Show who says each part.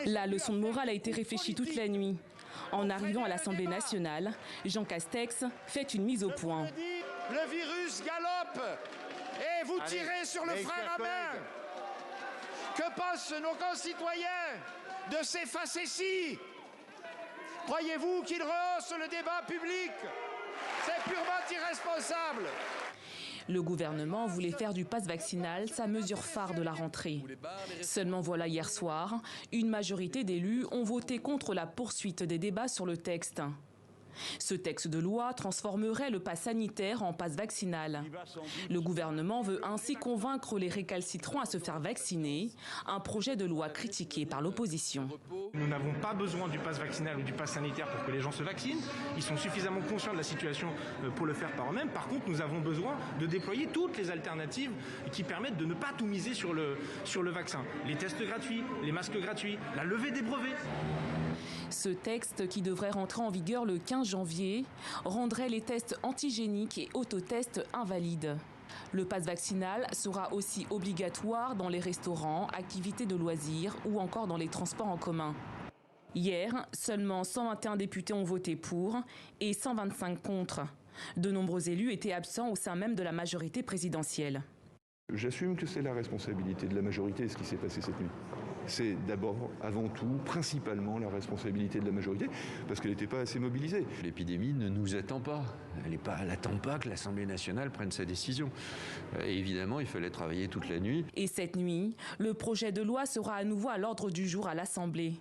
Speaker 1: La leçon de morale a été réfléchie toute la nuit. En arrivant à l'Assemblée nationale, Jean Castex fait une mise au point.
Speaker 2: Le virus galope et vous tirez sur le frein à main. Que pensent nos concitoyens de ces facéties? Croyez-vous qu'ils rehaussent le débat public? C'est purement irresponsable.
Speaker 1: Le gouvernement voulait faire du pass vaccinal sa mesure phare de la rentrée. Seulement voilà, hier soir, une majorité d'élus ont voté contre la poursuite des débats sur le texte. Ce texte de loi transformerait le pass sanitaire en pass vaccinal. Le gouvernement veut ainsi convaincre les récalcitrants à se faire vacciner, un projet de loi critiqué par l'opposition.
Speaker 3: Nous n'avons pas besoin du pass vaccinal ou du pass sanitaire pour que les gens se vaccinent. Ils sont suffisamment conscients de la situation pour le faire par eux-mêmes. Par contre, nous avons besoin de déployer toutes les alternatives qui permettent de ne pas tout miser sur le vaccin. Les tests gratuits, les masques gratuits, la levée des brevets.
Speaker 1: Ce texte, qui devrait rentrer en vigueur le 15 janvier, rendrait les tests antigéniques et autotests invalides. Le pass vaccinal sera aussi obligatoire dans les restaurants, activités de loisirs ou encore dans les transports en commun. Hier, seulement 121 députés ont voté pour et 125 contre. De nombreux élus étaient absents au sein même de la majorité présidentielle.
Speaker 4: J'assume que c'est la responsabilité de la majorité ce qui s'est passé cette nuit. C'est d'abord, avant tout, principalement la responsabilité de la majorité, parce qu'elle n'était pas assez mobilisée.
Speaker 5: L'épidémie ne nous attend pas. Elle n'attend pas que l'Assemblée nationale prenne sa décision. Et évidemment, il fallait travailler toute la nuit.
Speaker 1: Et cette nuit, le projet de loi sera à nouveau à l'ordre du jour à l'Assemblée.